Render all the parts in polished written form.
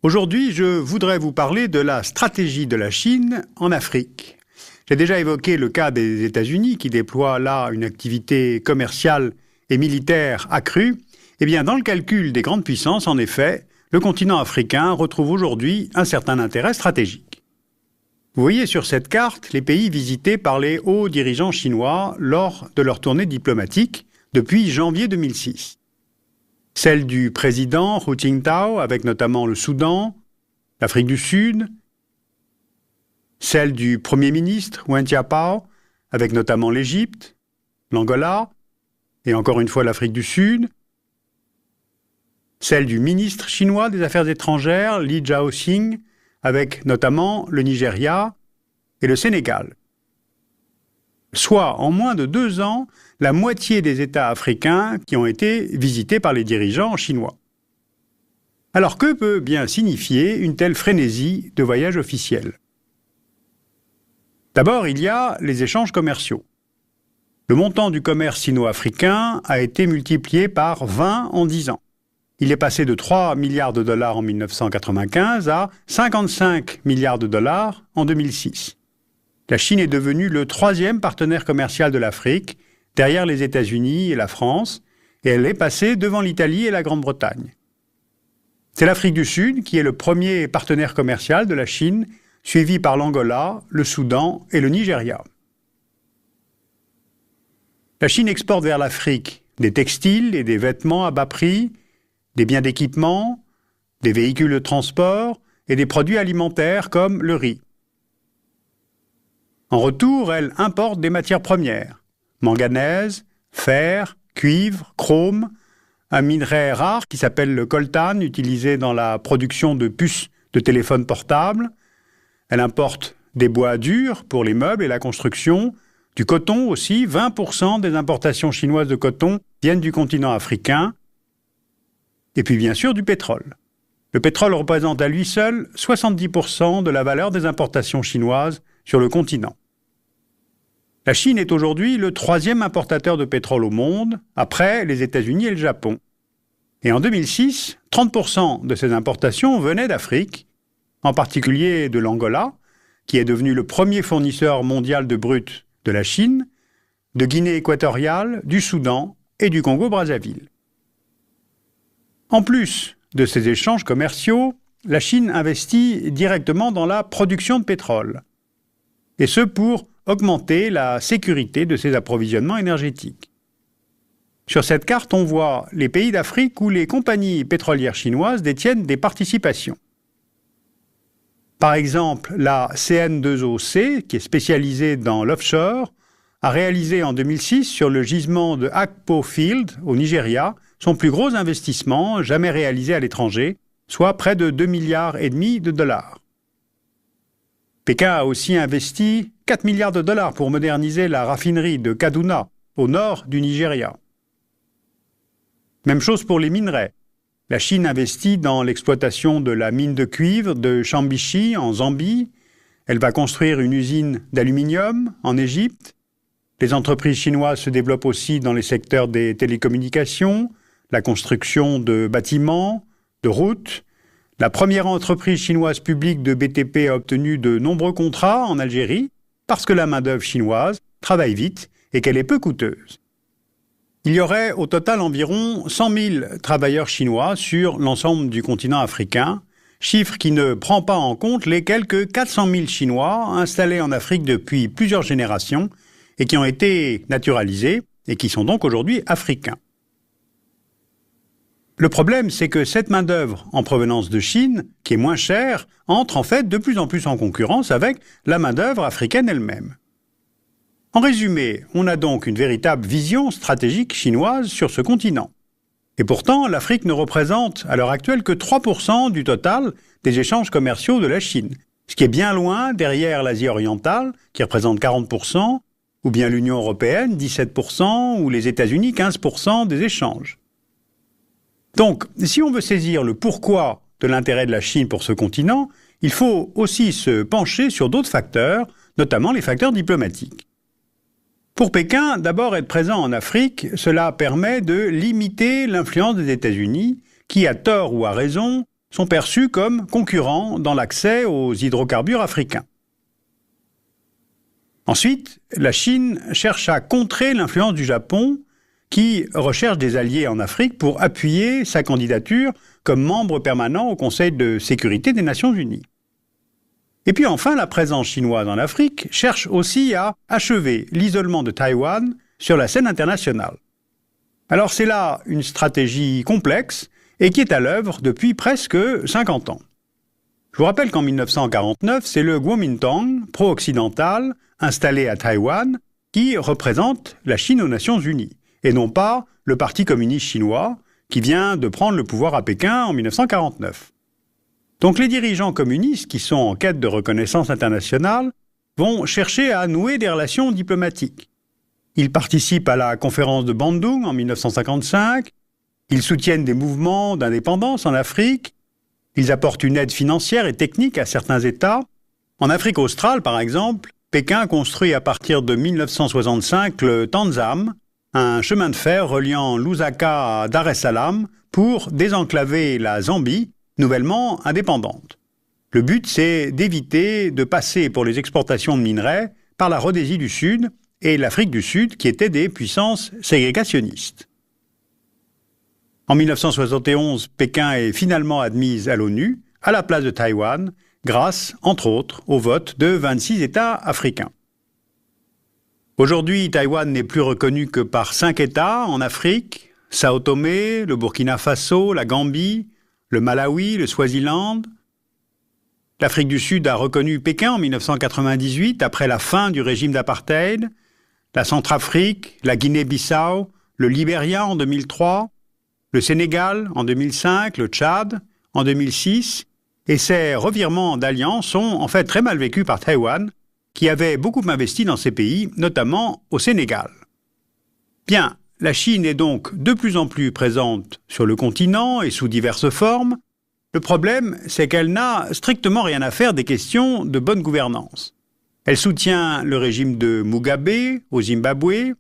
Aujourd'hui, je voudrais vous parler de la stratégie de la Chine en Afrique. J'ai déjà évoqué le cas des États-Unis qui déploient là une activité commerciale et militaire accrue. Eh bien, dans le calcul des grandes puissances, en effet, le continent africain retrouve aujourd'hui un certain intérêt stratégique. Vous voyez sur cette carte les pays visités par les hauts dirigeants chinois lors de leur tournée diplomatique depuis janvier 2006. Celle du président Hu Jintao, avec notamment le Soudan, l'Afrique du Sud. Celle du Premier ministre Wen Jiabao, avec notamment l'Égypte, l'Angola, et encore une fois l'Afrique du Sud. Celle du ministre chinois des Affaires étrangères, Li Jiaoxing, avec notamment le Nigeria et le Sénégal. Soit en moins de 2 ans, la moitié des États africains qui ont été visités par les dirigeants chinois. Alors que peut bien signifier une telle frénésie de voyages officiels? D'abord, il y a les échanges commerciaux. Le montant du commerce sino-africain a été multiplié par 20 en 10 ans. Il est passé de 3 milliards de dollars en 1995 à 55 milliards de dollars en 2006. La Chine est devenue le 3e partenaire commercial de l'Afrique, derrière les États-Unis et la France, et elle est passée devant l'Italie et la Grande-Bretagne. C'est l'Afrique du Sud qui est le premier partenaire commercial de la Chine, suivi par l'Angola, le Soudan et le Nigeria. La Chine exporte vers l'Afrique des textiles et des vêtements à bas prix, des biens d'équipement, des véhicules de transport et des produits alimentaires comme le riz. En retour, elle importe des matières premières, manganèse, fer, cuivre, chrome, un minerai rare qui s'appelle le coltan, utilisé dans la production de puces de téléphones portables. Elle importe des bois durs pour les meubles et la construction, du coton aussi, 20% des importations chinoises de coton viennent du continent africain, et puis bien sûr du pétrole. Le pétrole représente à lui seul 70% de la valeur des importations chinoises sur le continent. La Chine est aujourd'hui le 3e importateur de pétrole au monde, après les États-Unis et le Japon. Et en 2006, 30% de ces importations venaient d'Afrique, en particulier de l'Angola, qui est devenu le premier fournisseur mondial de brut de la Chine, de Guinée équatoriale, du Soudan et du Congo-Brazzaville. En plus de ces échanges commerciaux, la Chine investit directement dans la production de pétrole, et ce pour augmenter la sécurité de ses approvisionnements énergétiques. Sur cette carte, on voit les pays d'Afrique où les compagnies pétrolières chinoises détiennent des participations. Par exemple, la CN2OC, qui est spécialisée dans l'offshore, a réalisé en 2006 sur le gisement de Akpo Field, au Nigeria, son plus gros investissement jamais réalisé à l'étranger, soit près de 2,5 milliards de dollars. Pékin a aussi investi 4 milliards de dollars pour moderniser la raffinerie de Kaduna, au nord du Nigeria. Même chose pour les minerais. La Chine investit dans l'exploitation de la mine de cuivre de Chambishi, en Zambie. Elle va construire une usine d'aluminium en Égypte. Les entreprises chinoises se développent aussi dans les secteurs des télécommunications, la construction de bâtiments, de routes. La première entreprise chinoise publique de BTP a obtenu de nombreux contrats en Algérie parce que la main-d'œuvre chinoise travaille vite et qu'elle est peu coûteuse. Il y aurait au total environ 100 000 travailleurs chinois sur l'ensemble du continent africain, chiffre qui ne prend pas en compte les quelques 400 000 Chinois installés en Afrique depuis plusieurs générations et qui ont été naturalisés et qui sont donc aujourd'hui africains. Le problème, c'est que cette main-d'œuvre en provenance de Chine, qui est moins chère, entre en fait de plus en plus en concurrence avec la main-d'œuvre africaine elle-même. En résumé, on a donc une véritable vision stratégique chinoise sur ce continent. Et pourtant, l'Afrique ne représente à l'heure actuelle que 3% du total des échanges commerciaux de la Chine, ce qui est bien loin derrière l'Asie orientale, qui représente 40%, ou bien l'Union européenne, 17%, ou les États-Unis, 15% des échanges. Donc, si on veut saisir le pourquoi de l'intérêt de la Chine pour ce continent, il faut aussi se pencher sur d'autres facteurs, notamment les facteurs diplomatiques. Pour Pékin, d'abord être présent en Afrique, cela permet de limiter l'influence des États-Unis, qui, à tort ou à raison, sont perçus comme concurrents dans l'accès aux hydrocarbures africains. Ensuite, la Chine cherche à contrer l'influence du Japon, qui recherche des alliés en Afrique pour appuyer sa candidature comme membre permanent au Conseil de sécurité des Nations Unies. Et puis enfin, la présence chinoise en Afrique cherche aussi à achever l'isolement de Taïwan sur la scène internationale. Alors c'est là une stratégie complexe et qui est à l'œuvre depuis presque 50 ans. Je vous rappelle qu'en 1949, c'est le Kuomintang, pro-occidental, installé à Taïwan, qui représente la Chine aux Nations Unies, et non pas le Parti communiste chinois, qui vient de prendre le pouvoir à Pékin en 1949. Donc les dirigeants communistes, qui sont en quête de reconnaissance internationale, vont chercher à nouer des relations diplomatiques. Ils participent à la conférence de Bandung en 1955, ils soutiennent des mouvements d'indépendance en Afrique, ils apportent une aide financière et technique à certains États. En Afrique australe, par exemple, Pékin construit à partir de 1965 le Tanzam, un chemin de fer reliant Lusaka à Dar es Salaam pour désenclaver la Zambie, nouvellement indépendante. Le but, c'est d'éviter de passer pour les exportations de minerais par la Rhodésie du Sud et l'Afrique du Sud, qui étaient des puissances ségrégationnistes. En 1971, Pékin est finalement admise à l'ONU, à la place de Taïwan, grâce, entre autres, au vote de 26 États africains. Aujourd'hui, Taïwan n'est plus reconnu que par 5 États en Afrique, Sao Tomé, le Burkina Faso, la Gambie, le Malawi, le Swaziland. L'Afrique du Sud a reconnu Pékin en 1998, après la fin du régime d'apartheid, la Centrafrique, la Guinée-Bissau, le Libéria en 2003, le Sénégal en 2005, le Tchad en 2006, et ces revirements d'alliance sont en fait très mal vécus par Taïwan, qui avait beaucoup investi dans ces pays, notamment au Sénégal. Bien, la Chine est donc de plus en plus présente sur le continent et sous diverses formes. Le problème, c'est qu'elle n'a strictement rien à faire des questions de bonne gouvernance. Elle soutient le régime de Mugabe au Zimbabwe,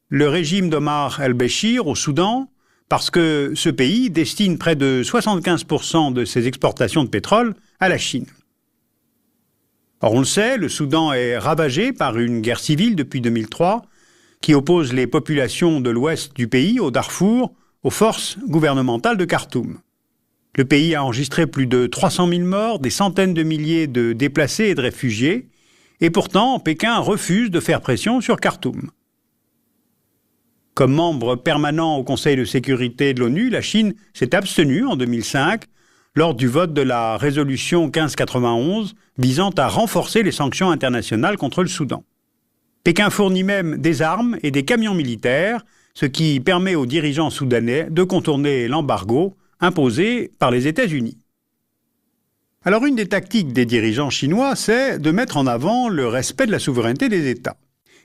le régime d'Omar el-Béchir au Soudan, parce que ce pays destine près de 75% de ses exportations de pétrole à la Chine. Or, on le sait, le Soudan est ravagé par une guerre civile depuis 2003 qui oppose les populations de l'ouest du pays, au Darfour, aux forces gouvernementales de Khartoum. Le pays a enregistré plus de 300 000 morts, des centaines de milliers de déplacés et de réfugiés, et pourtant, Pékin refuse de faire pression sur Khartoum. Comme membre permanent au Conseil de sécurité de l'ONU, la Chine s'est abstenue en 2005 lors du vote de la résolution 1591 visant à renforcer les sanctions internationales contre le Soudan. Pékin fournit même des armes et des camions militaires, ce qui permet aux dirigeants soudanais de contourner l'embargo imposé par les États-Unis. Alors une des tactiques des dirigeants chinois, c'est de mettre en avant le respect de la souveraineté des États.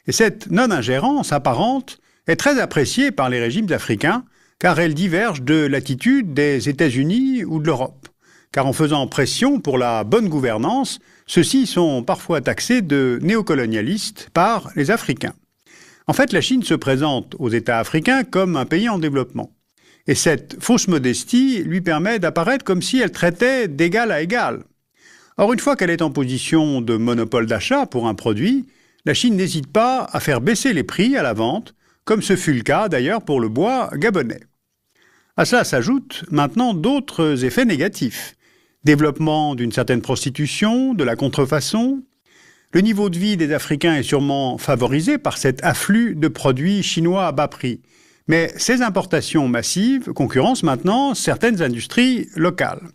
Et cette non-ingérence apparente est très appréciée par les régimes africains, car elle diverge de l'attitude des États-Unis ou de l'Europe. Car en faisant pression pour la bonne gouvernance, ceux-ci sont parfois taxés de néocolonialistes par les Africains. En fait, la Chine se présente aux États africains comme un pays en développement. Et cette fausse modestie lui permet d'apparaître comme si elle traitait d'égal à égal. Or, une fois qu'elle est en position de monopole d'achat pour un produit, la Chine n'hésite pas à faire baisser les prix à la vente, comme ce fut le cas d'ailleurs pour le bois gabonais. À cela s'ajoutent maintenant d'autres effets négatifs. Développement d'une certaine prostitution, de la contrefaçon. Le niveau de vie des Africains est sûrement favorisé par cet afflux de produits chinois à bas prix. Mais ces importations massives concurrencent maintenant certaines industries locales.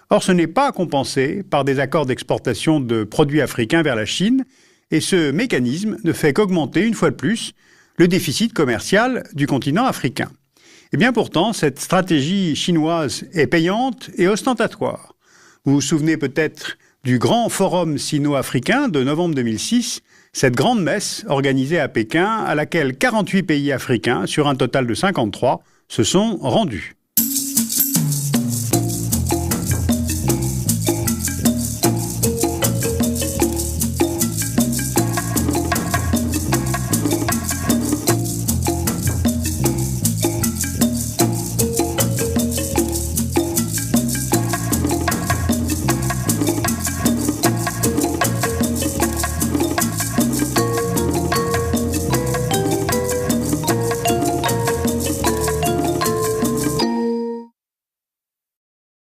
Or, ce n'est pas compensé par des accords d'exportation de produits africains vers la Chine, et ce mécanisme ne fait qu'augmenter une fois de plus le déficit commercial du continent africain. Et bien pourtant, cette stratégie chinoise est payante et ostentatoire. Vous vous souvenez peut-être du grand forum sino-africain de novembre 2006, cette grande messe organisée à Pékin à laquelle 48 pays africains, sur un total de 53, se sont rendus.